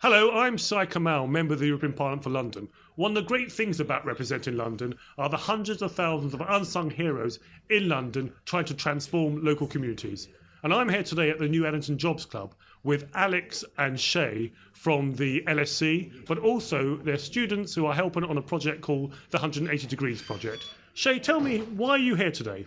Hello, I'm Syed Kamall, member of the European Parliament for London. One of the great things about representing London are the hundreds of thousands of unsung heroes in London trying to transform local communities. And I'm here today at the new Addington Jobs Club with Alex and Shen from the LSE, but also their students who are helping on a project called the 180 Degrees Project. Shen, tell me, why are you here today?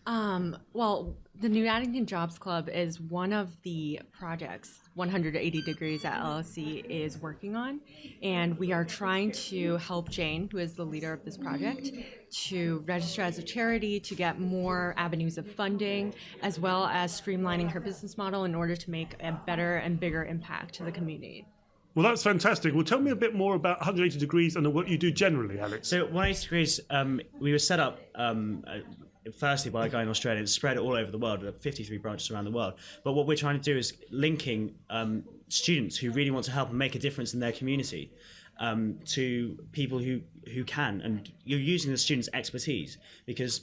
Well, the new Addington Jobs Club is one of the projects 180 Degrees at LSE is working on, and we are trying to help Jayne, who is the leader of this project, to register as a charity to get more avenues of funding, as well as streamlining her business model in order to make a better and bigger impact to the community. Well, that's fantastic. Well, tell me a bit more about 180 Degrees and what you do generally, Alex. So 180 Degrees, we were set up firstly by a guy in Australia. It's spread all over the world. There are 53 branches around the world. But what we're trying to do is linking students who really want to help and make a difference in their community to people who can. And you're using the students' expertise because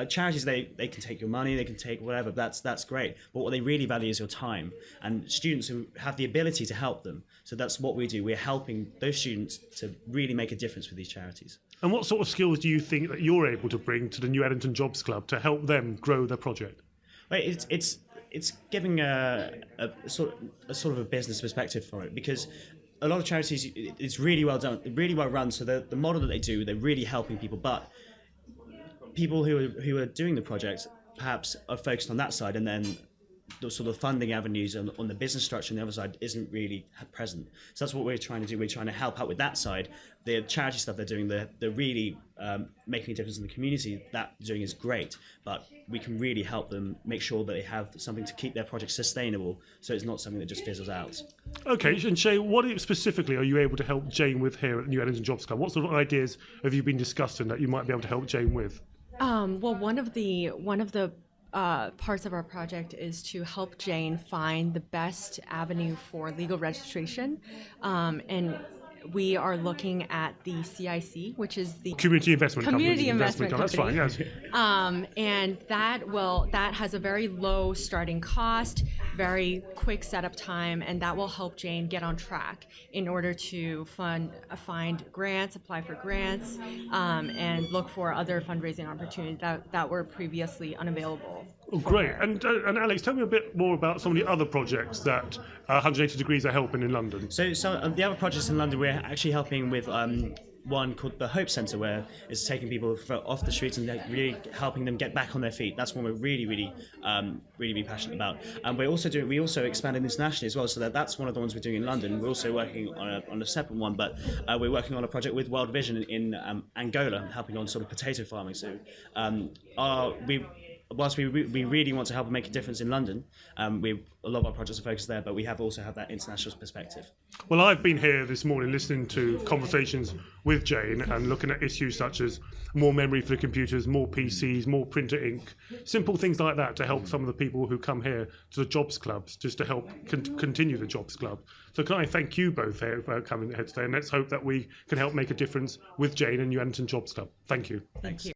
charities, they can take your money, they can take whatever, that's great. But what they really value is your time and students who have the ability to help them. So that's what we do. We're helping those students to really make a difference with these charities. And what sort of skills do you think that you're able to bring to the new Addington Jobs Club to help them grow their project? Well, it's giving a sort of a business perspective for it, because a lot of charities, it's really well done, really well run. So the model that they do, they're really helping people, but people who are doing the project perhaps are focused on that side, and then the sort of funding avenues on the business structure on the other side isn't really present. So that's what we're trying to do. We're trying to help out with that side. The charity stuff they're doing, they're really making a difference in the community. That they're doing is great, but we can really help them make sure that they have something to keep their project sustainable, so it's not something that just fizzles out. Okay, and Shay, what specifically are you able to help Jayne with here at the new Addington Jobs Club? What sort of ideas have you been discussing that you might be able to help Jayne with? Well, one of the parts of our project is to help Jayne find the best avenue for legal registration, and we are looking at the CIC, which is the Community Investment Community Investment Company. That's fine, yes. and that has a very low starting cost, very quick setup time, and that will help Jayne get on track in order to find grants, apply for grants, and look for other fundraising opportunities that were previously unavailable. Oh, great. And Alex, tell me a bit more about some of the other projects that 180 Degrees are helping in London. So the other projects in London, we're actually helping with one called the Hope Centre, where it's taking people off the streets and really helping them get back on their feet. That's one we're really passionate about. And we also expanded internationally as well. So that's one of the ones we're doing in London. We're also working on a separate one, but we're working on a project with World Vision in Angola, helping on sort of potato farming. So whilst we really want to help and make a difference in London, a lot of our projects are focused there, but we also have that international perspective. Well, I've been here this morning listening to conversations with Jayne and looking at issues such as more memory for the computers, more PCs, more printer ink, simple things like that to help some of the people who come here to the jobs clubs, just to help continue the jobs club. So can I thank you both here for coming here today, and let's hope that we can help make a difference with Jayne and New Addington Jobs Club. Thank you. Thanks.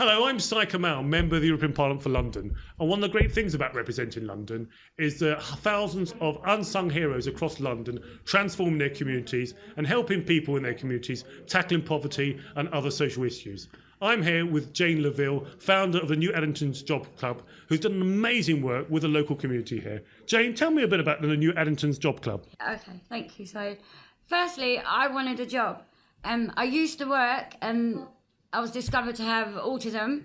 Hello, I'm Syed Kamall, member of the European Parliament for London. And one of the great things about representing London is the thousands of unsung heroes across London transforming their communities and helping people in their communities, tackling poverty and other social issues. I'm here with Jayne Laville, founder of the new Addington Jobs Club, who's done amazing work with the local community here. Jayne, tell me a bit about the new Addington's Job Club. Okay, thank you. So, firstly, I wanted a job. I used to work and I was discovered to have autism.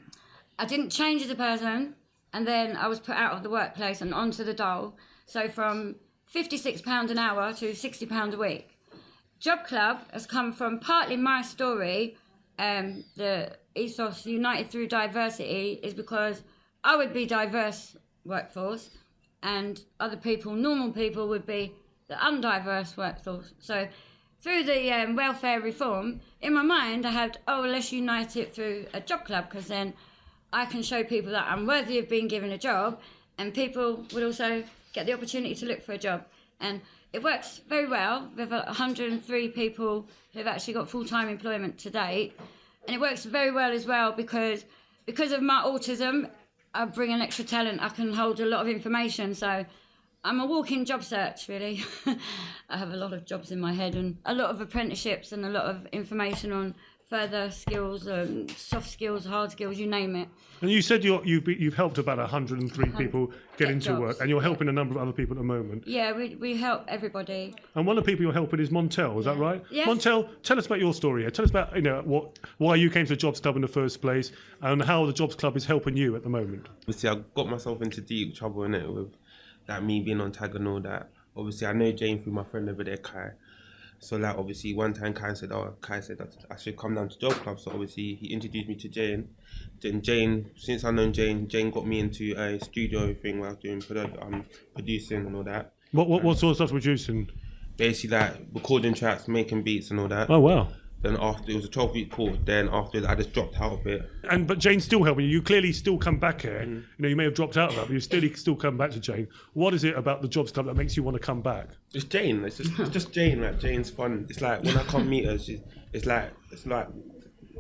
I didn't change as a person, and then I was put out of the workplace and onto the dole. So from £56 an hour to £60 a week. Job Club has come from partly my story. The ethos United Through Diversity is because I would be diverse workforce, and other people, normal people, would be the undiverse workforce. So through the welfare reform, in my mind I had, let's unite it through a job club, because then I can show people that I'm worthy of being given a job, and people would also get the opportunity to look for a job. And it works very well. We've got 103 people who've actually got full-time employment to date. And it works very well as well because of my autism, I bring an extra talent. I can hold a lot of information. So I'm a walking job search, really. I have a lot of jobs in my head and a lot of apprenticeships and a lot of information on further skills, soft skills, hard skills, you name it. And you said you've helped about 103 people get into jobs. work, and you're helping a number of other people at the moment. Yeah, we help everybody. And one of the people you're helping is Montel, is that right? Yes. Montel, tell us about your story here. Tell us about why you came to the Jobs Club in the first place, and how the Jobs Club is helping you at the moment. Obviously, I got myself into deep trouble in it with that me being on tag and all that. Obviously, I know Jayne through my friend over there, Kai. So obviously one time Kai said that I should come down to Job Club. So obviously he introduced me to Jayne. Then Jayne, since I known Jayne got me into a studio thing where I was doing producing and all that. What sort of stuff producing? Basically recording tracks, making beats and all that. Oh wow. Then after, it was a 12-week course. Then after that, I just dropped out of it. But Jayne's still helping you. You clearly still come back here. You may have dropped out of that, but you still come back to Jayne. What is it about the Jobs Club that makes you want to come back? It's Jayne. It's just Jayne. Jayne's fun. It's like when I come meet her, it's like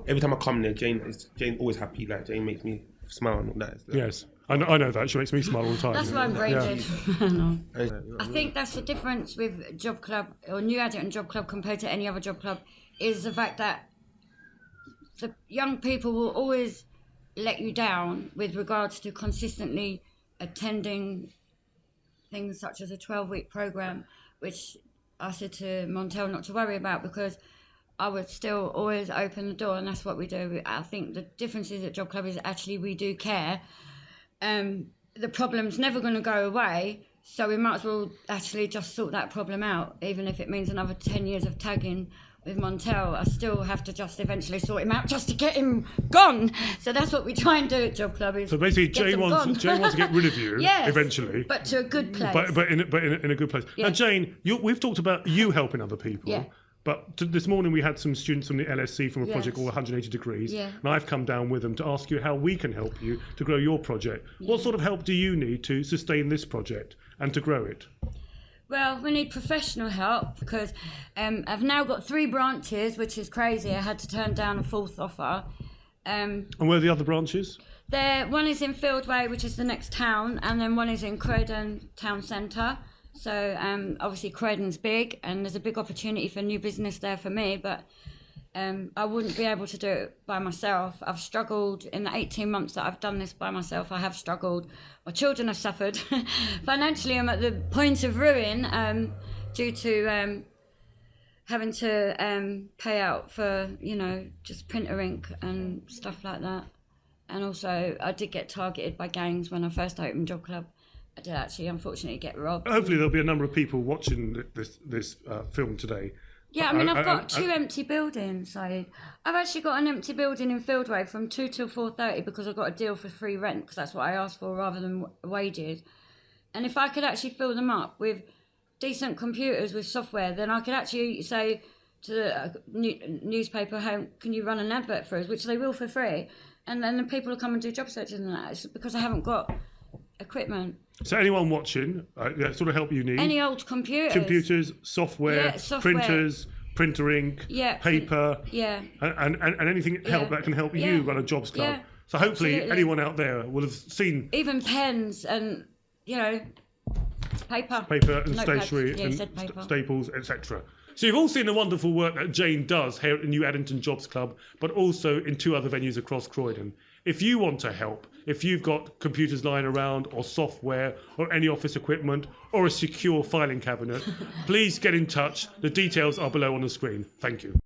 every time I come there, Jayne's always happy. Jayne makes me smile and all that. Yes. I know that. She makes me smile all the time. That's why I'm braided. No. Yeah. I think that's the difference with Job Club or New Addington Job Club compared to any other job club, is the fact that the young people will always let you down with regards to consistently attending things such as a 12-week program, which I said to Montel not to worry about, because I would still always open the door, and that's what we do. I think the difference is at Job Club is actually we do care. The problem's never going to go away, so we might as well actually just sort that problem out, even if it means another 10 years of tagging with Montel. I still have to just eventually sort him out just to get him gone. So that's what we try and do at Job Club. Is So basically, Jayne wants to get rid of you Yes, eventually. but to a good place. But in a good place. Yeah. Now, Jayne, we've talked about you helping other people. Yeah. But this morning we had some students from the LSE from a project Yes. called 180 Degrees. Yeah. And I've come down with them to ask you how we can help you to grow your project. What sort of help do you need to sustain this project and to grow it? Well, we need professional help because I've now got 3 branches, which is crazy. I had to turn down a 4th offer. And where are the other branches? One is in Fieldway, which is the next town, and then one is in Croydon Town Centre. So obviously Croydon's big, and there's a big opportunity for new business there for me, but I wouldn't be able to do it by myself. I've struggled in the 18 months that I've done this by myself. I have struggled. My children have suffered. Financially, I'm at the point of ruin due to having to pay out for, just printer ink and stuff like that. And also, I did get targeted by gangs when I first opened Job Club. I did actually, unfortunately, get robbed. Hopefully there'll be a number of people watching this film today. Yeah, I mean, I've got 2 empty buildings. I've actually got an empty building in Fieldway from 2 till 4:30 because I got a deal for free rent, because that's what I asked for rather than wages. And if I could actually fill them up with decent computers with software, then I could actually say to the newspaper, "Hey, can you run an advert for us?" Which they will for free. And then the people will come and do job searches and that. It's because I haven't got equipment. So anyone watching, that sort of help you need. Any old computers. Computers, software, printers, printer ink, paper, and anything help that can help you run a Jobs Club. So hopefully Absolutely. anyone out there will have seen Even pens and, you know, paper. paper and Notepads. stationery Yeah, you and said paper. staples, etc. So you've all seen the wonderful work that Jayne does here at the new Addington Jobs Club, but also in 2 other venues across Croydon. If you want to help, if you've got computers lying around or software or any office equipment or a secure filing cabinet, please get in touch. The details are below on the screen. Thank you.